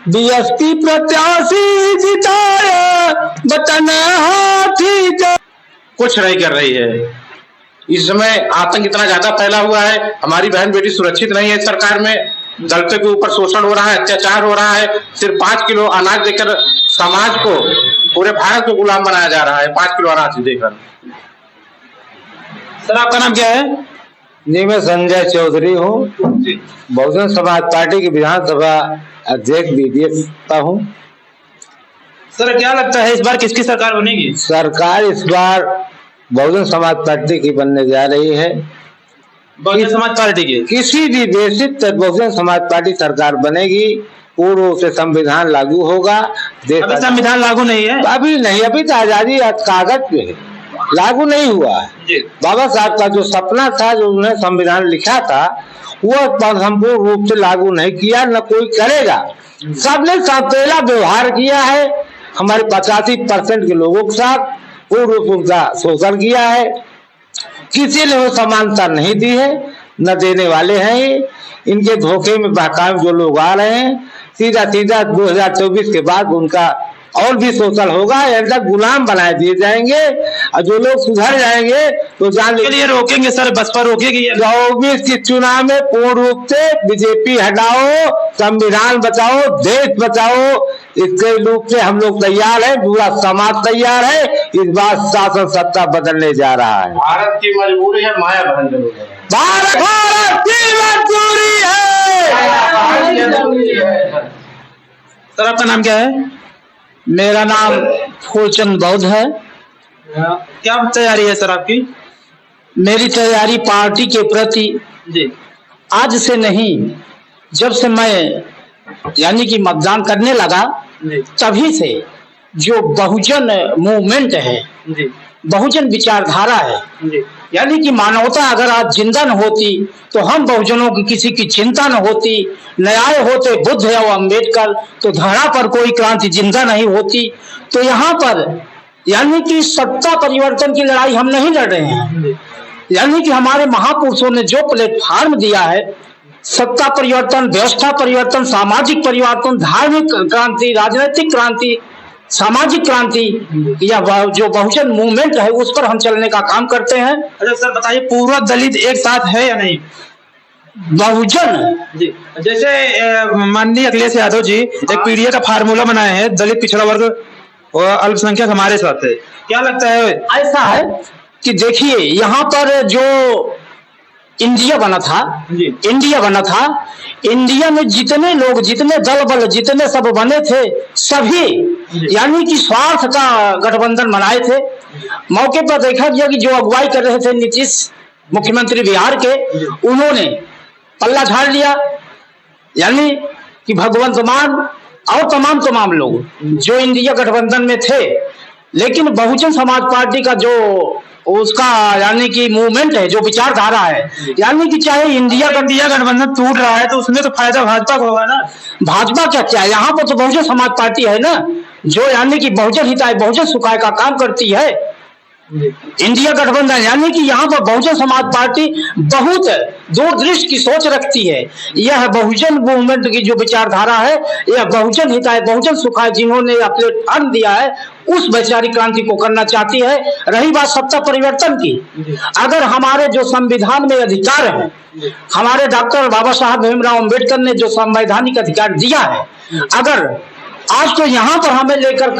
BSP प्रत्याशी जिताया button हाथी जा। कुछ नहीं कर रही है। इस समय आतंक इतना ज्यादा फैला हुआ है, हमारी बहन बेटी सुरक्षित नहीं है। सरकार में दलितों के ऊपर शोषण हो रहा है, अत्याचार हो रहा है। सिर्फ 5 किलो अनाज देकर समाज को, पूरे भारत को गुलाम बनाया जा रहा है 5 किलो अनाज देकर। सर आपका नाम क्या है? जी मैं संजय चौधरी हूँ, बहुजन समाज पार्टी की विधानसभा अध्यक्ष बीडीएफ हूँ। सर क्या लगता है इस बार किसकी सरकार बनेगी? सरकार इस बार बहुजन समाज पार्टी की बनने जा रही है। बहुजन समाज पार्टी की किसी भी बेसिक तक बहुजन समाज पार्टी सरकार बनेगी। पूर्ण रूप से संविधान लागू होगा। अभी संविधान लागू नहीं है? अभी नहीं, अभी तो आजादी कागज पे है, लागू नहीं हुआ है। बाबा साहब का जो सपना था, जो उन्होंने संविधान लिखा था, वो संपूर्ण रूप से लागू नहीं किया, न कोई करेगा। सबने सौतेला व्यवहार किया है हमारे 85% के लोगों के साथ, पूर्ण रूप का शोषण किया है। किसी ने वो समानता नहीं दी है, न देने वाले हैं ये। इनके धोखे में बाकायदा जो लोग आ रहे हैं, सीधा 2024 के बाद उनका और भी शोषण होगा, ऐसा गुलाम बनाए दिए जाएंगे। और जो लोग सुधर जाएंगे तो जान के लिए रोकेंगे सर, बसपा रोकेगी। 24 की चुनाव में पूर्ण रूप से बीजेपी हटाओ, संविधान बचाओ, देश बचाओ, इसके रूप से हम लोग तैयार हैं, पूरा समाज तैयार है। इस बार शासन सत्ता बदलने जा रहा है। भारत की मजबूरी है, माया बहन जरूरी है। भारत की मजबूरी है। सर आपका नाम क्या है? मेरा नाम फूलचंद बौद्ध है। क्या तैयारी है सर आपकी? मेरी तैयारी पार्टी के प्रति जी आज से नहीं, जब से मैं यानी कि मतदान करने लगा तभी से जो बहुजन मूवमेंट है, बहुजन विचारधारा है, यानी कि मानवता अगर आज जिंदा न होती तो हम बहुजनों की किसी की चिंता न होती, न्याय होते बुद्ध या अम्बेडकर, तो धरा पर कोई क्रांति जिंदा नहीं होती। तो यहाँ पर यानी कि सत्ता परिवर्तन की लड़ाई हम नहीं लड़ रहे हैं, यानी कि हमारे महापुरुषों ने जो प्लेटफार्म दिया है, सत्ता परिवर्तन, व्यवस्था परिवर्तन, सामाजिक परिवर्तन, धार्मिक क्रांति, राजनीतिक क्रांति, सामाजिक क्रांति, या जो बहुजन मूवमेंट है उस पर हम चलने का काम करते हैं। अच्छा सर बताइए, पूरा दलित एक साथ है या नहीं? बहुजन जी, जैसे माननीय अखिलेश यादव जी एक पीडीए का फार्मूला बनाए हैं, दलित पिछड़ा वर्ग और अल्पसंख्यक हमारे साथ है, क्या लगता है? ऐसा है कि देखिए यहाँ पर जो इंडिया बना था, इंडिया में जितने लोग, जितने दल बल, जितने सब बने थे, सभी यानी कि स्वार्थ का गठबंधन बनाए थे। मौके पर देखा गया कि जो अगुवाई कर रहे थे नीतीश मुख्यमंत्री बिहार के, उन्होंने पल्ला झाड़ लिया, यानी कि भगवंत मान और तमाम लोग जो इंडिया गठबंधन में थे। लेकिन बहुजन समाज पार्टी का जो उसका यानी कि मूवमेंट है, जो विचारधारा है, यानी कि चाहे इंडिया गठबंधन टूट रहा है तो उसमें तो फायदा भाजपा को होगा ना। भाजपा क्या है, यहाँ पर तो बहुजन समाज पार्टी है ना, जो यानी कि बहुजन हिताय, बहुजन सुखाय का काम करती है। इंडिया गठबंधन यानी कि यहाँ पर बहुजन समाज पार्टी बहुत दूरदृष्टि की सोच रखती है। यह बहुजन मूवमेंट की जो विचारधारा है, यह बहुजन हिताय, बहुजन सुखाय जिन्होंने प्लेटफॉर्म दिया है, उस वैचारिक क्रांति को करना चाहती है। रही बात सत्ता परिवर्तन की, अगर हमारे जो संविधान में अधिकार है, हमारे डॉक्टर बाबा साहब भीमराव अम्बेडकर ने जो संवैधानिक अधिकार दिया है, अगर आज तो यहाँ पर हमें लेकर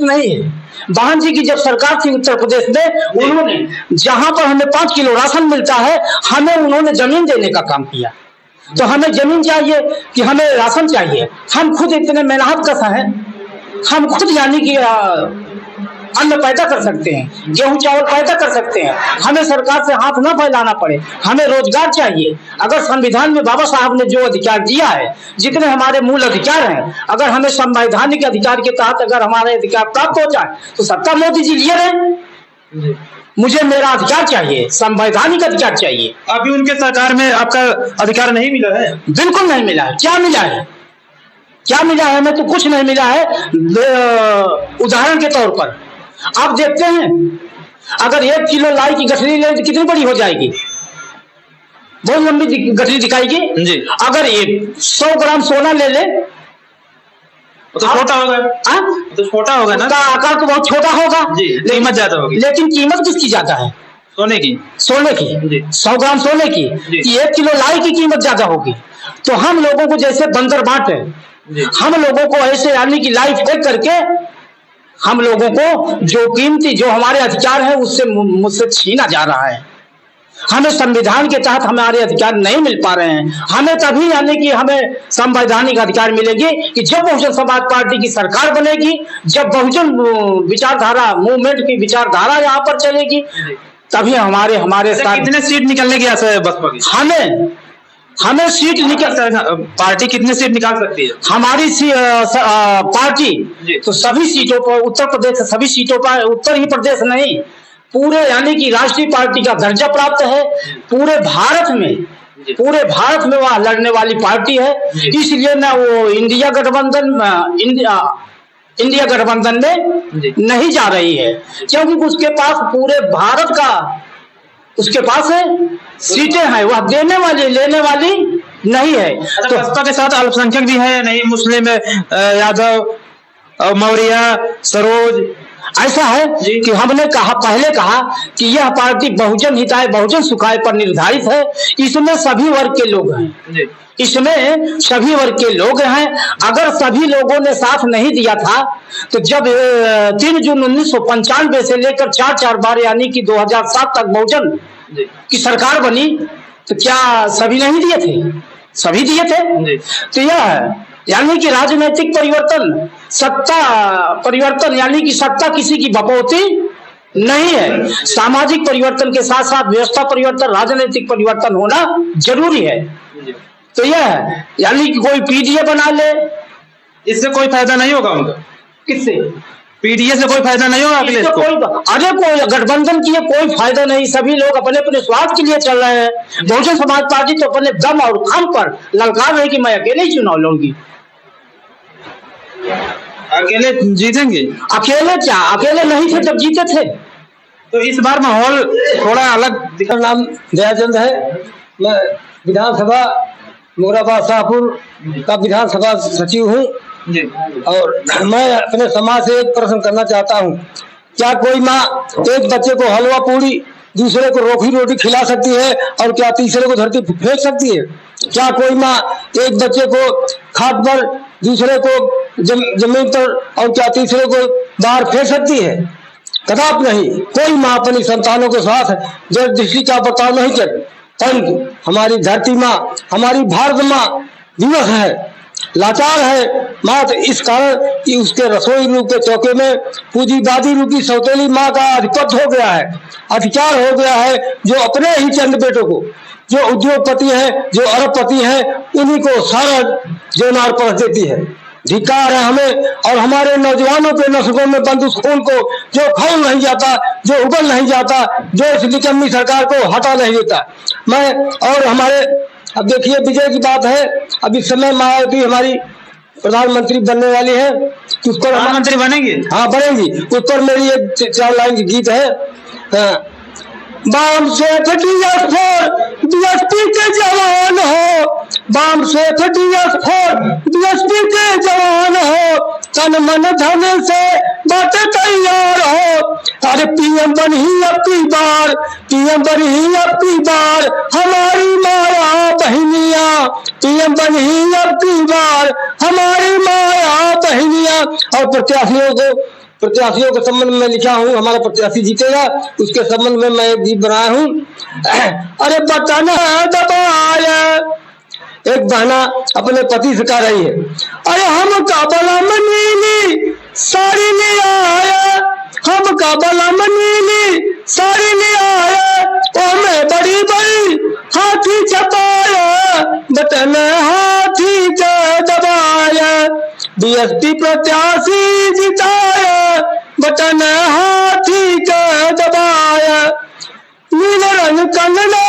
नहीं है। बहन जी की जब सरकार थी उत्तर प्रदेश में, उन्होंने जहां पर हमें 5 किलो राशन मिलता है, हमें उन्होंने जमीन देने का काम किया। तो हमें जमीन चाहिए कि हमें राशन चाहिए? हम खुद इतने मेहनत कश हैं, हम खुद यानी कि अन्न पैदा कर सकते हैं, गेहूं चावल पैदा कर सकते हैं, हमें सरकार से हाथ न फैलाना पड़े, हमें रोजगार चाहिए। अगर संविधान में बाबा साहब ने जो अधिकार दिया है, जितने हमारे मूल अधिकार हैं, अगर हमें संवैधानिक अधिकार के तहत अगर हमारे अधिकार प्राप्त हो जाए तो सत्ता मोदी जी लिए रहे। मुझे मेरा अधिकार चाहिए, संवैधानिक अधिकार चाहिए। अभी उनके सरकार में आपका अधिकार नहीं मिला है? बिल्कुल नहीं मिला है। क्या मिला है? क्या मिला है? हमें तो कुछ नहीं मिला है। उदाहरण के तौर पर आप देखते हैं, अगर 1 किलो लाई की गठरी ले तो कितनी बड़ी हो जाएगी? बहुत लंबी गठरी दिखाएगी जी। अगर 100 ग्राम सोना ले ले वो तो छोटा होगा। हाँ? वो तो छोटा होगा ना। उसका आकार तो बहुत छोटा होगा जी, कीमत ज्यादा होगी। लेकिन कीमत किसकी ज्यादा है? सोने की। सोने की। जी। 100 ग्राम सोने की जी। कि 1 किलो लाई की कीमत ज्यादा होगी। तो हम लोगों को जैसे बंदर बांट है, जी। हम लोगों को ऐसे यानी कि लाई फेंक करके हम लोगों को जो कीमती जो हमारे अधिकार है उससे मुझसे छीना जा रहा है। हमें संविधान के तहत हमारे अधिकार नहीं मिल पा रहे हैं। हमें तभी यानी कि हमें संवैधानिक अधिकार मिलेंगे कि जब बहुजन समाज पार्टी की सरकार बनेगी, जब बहुजन विचारधारा मूवमेंट की विचारधारा यहाँ पर चलेगी, तभी हमारे साथ। कितने सीट निकलने की आशा है बसपा की? हमें सीट निकल पार्टी कितने सीट निकाल सकती है? हमारी पार्टी तो सभी सीटों पर, उत्तर प्रदेश से सभी सीटों पर, उत्तर ही प्रदेश नहीं पूरे यानी कि राष्ट्रीय पार्टी का दर्जा प्राप्त है। पूरे भारत में वह लड़ने वाली पार्टी है। इसलिए ना वो इंडिया गठबंधन में नहीं जा रही है, क्योंकि उसके पास पूरे भारत का उसके पास है सीटें हैं, वह देने वाली लेने वाली नहीं है। तो बसपा के साथ अल्पसंख्यक भी है, नहीं मुस्लिम यादव, मौर्य, सरोज, ऐसा है कि हमने पहले कहा कि यह पार्टी बहुजन हिताय बहुजन सुखाय पर निर्धारित है। इसमें सभी वर्ग के लोग हैं, इसमें सभी वर्ग के लोग हैं। अगर सभी लोगों ने साथ नहीं दिया था तो जब 3 जून 1995 से लेकर 4 बार यानी कि 2007 तक बहुजन की सरकार बनी, तो क्या सभी नहीं दिए थे? सभी दिए थे। तो यह है यानी कि राजनीतिक परिवर्तन, सत्ता परिवर्तन यानी कि सत्ता किसी की बपौती नहीं है। सामाजिक परिवर्तन के साथ साथ व्यवस्था परिवर्तन, राजनीतिक परिवर्तन होना जरूरी है। तो यह है यानी कि कोई पीडीए बना ले, इससे कोई फायदा नहीं होगा उनका। किससे? पीडीए से कोई फायदा नहीं होगा अखिलेश को। अरे कोई गठबंधन किए कोई फायदा नहीं, सभी लोग अपने अपने स्वार्थ के लिए चल रहे हैं। बहुजन समाज पार्टी तो अपने दम और खम पर ललकार रही कि मैं अकेले ही चुनाव लड़ूंगी। अकेले जीतेंगे? अकेले क्या, अकेले नहीं थे जब जीते थे। तो इस बार माहौल थोड़ा अलग। मेरा नाम दयाचंद है, मैं विधानसभा मोराबाद शाहपुर का विधानसभा सचिव हूँ। और मैं अपने समाज से एक प्रश्न करना चाहता हूँ, क्या कोई माँ एक बच्चे को हलवा पूरी, दूसरे को रोटी रोटी खिला सकती है और क्या तीसरे को धरती फेंक सकती है? क्या कोई माँ एक बच्चे को खाट पर, दूसरे को जमीन पर और क्या तीसरे को बाहर फेंक सकती है? कदापि नहीं। कोई माँ अपनी संतानों के साथ जब दृष्टि का बर्ताव नहीं करे। परंतु हमारी धरती माँ, हमारी भारत माँ दिवस है, लाचार है मात्र इस कारण कि उसके रसोई रूप के चौके में पूंजीवादी रूपी सौतेली माँ का आधिपत्य हो गया है, अधिकार हो गया है, जो अपने ही चंद बेटों को, जो उद्योगपति हैं, जो अरबपति हैं, उन्हीं को सारा जोनार परस देती है। धिक्कार है हमें और हमारे नौजवानों के नस्लों में बंद उस खून को जो खौल नहीं जाता, जो उबल नहीं जाता, जो इस निकम्मी सरकार को हटा नहीं देता। मैं और हमारे, अब देखिए विजय की बात है, अब इस समय मायावती हमारी प्रधानमंत्री बनने वाली है, तो उस पर प्रधानमंत्री बनेंगे। हाँ बनेंगी। उस पर मेरी एक 4 लाइन की गीत है। बाम से DSP के जवान हो, बाम से DSP के जवान हो, तन मन धन से बात तैयार हो। अरे PM बनी अब की बार, PM बनी अब की बार हमारी माया बहनिया, PM बनी अब की बार हमारी माया बहनिया। और प्रत्याशियों के संबंध में लिखा हूँ, हमारा प्रत्याशी जीतेगा, उसके संबंध में मैं एक गीत बनाया हूँ। अरे बटन दबाया, एक बहना अपने पति से कह रही है, अरे हम का बलम नीली साड़ी ले आया, हम का बलम नीली साड़ी ले आया, ओ मैं बड़ी बड़ी हाथी चपाया, बटन हाथी के दबाया, DSP प्रत्याशी जिताया, बटन हाथी के दबाया। नीले रंग कंगना,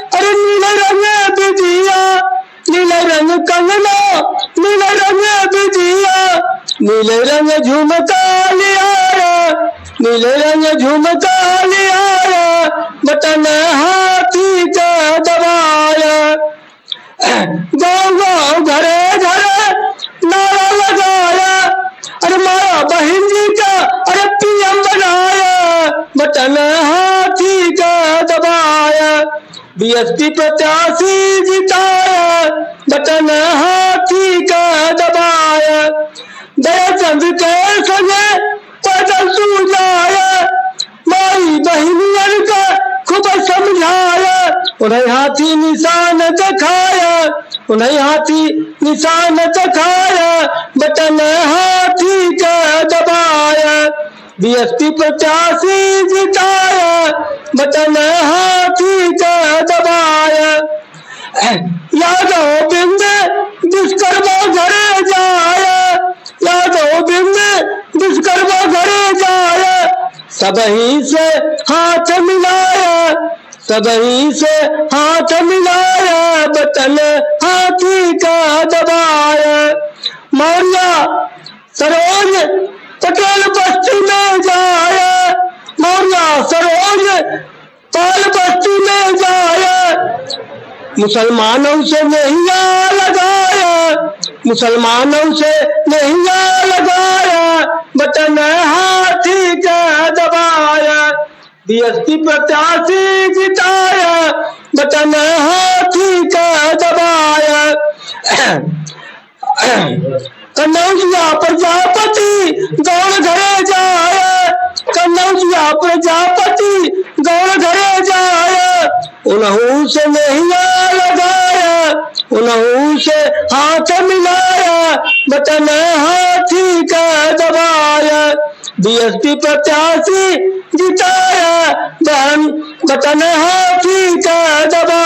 अरे नीले रंग बिजिया, नीले रंग कंगना, नीले रंग बिजिया, नीले रंग झुमका लिया, नीले रंग झुमका लिया, बटन हाथी का दबाया। गाँव गाँव घरे घरे नारा लगाया, बीएसपी प्रत्याशी जिताया, बटन हाथी का दबाया, दयाचंद के संगे पैदल तू जाया, माई बहनियन का खूब समझाया, उन्हें हाथी निशान दिखाया, उन्हें हाथी निशान दिखाया, बटन हाथी का दबाया, बीएसपी प्रत्याशी जिताया, बटन हाथी का दबाया। यादव बिंद विश्वकर्मा घरे जाया, यादव बिंद विश्वकर्मा घरे जाया, सबही से हाथ मिलाया, सबही से हाथ मिलाया, बटन हाथी का दबाया। मौर्य सरोज पटेल बस्ती में जाया, मौर्य सरोज पाल बस्ती में जाया, मुसलमानों से नहिया लगाया, मुसलमानों से नहिया लगाया, बटन हाथी का दबाया, बीएसपी प्रत्याशी जिताया, बटन हाथी का दबाया। कन्नौजिया प्रजापति गौड़ घरे जाया, कन्नौजिया प्रजापति गौड़ घरे जाया, उन्हों से नहिया लगाया, उन्हों से हाथ मिलाया, बटन हाथी का दबाया, बीएसपी प्रत्याशी जिताया, बटन हाथी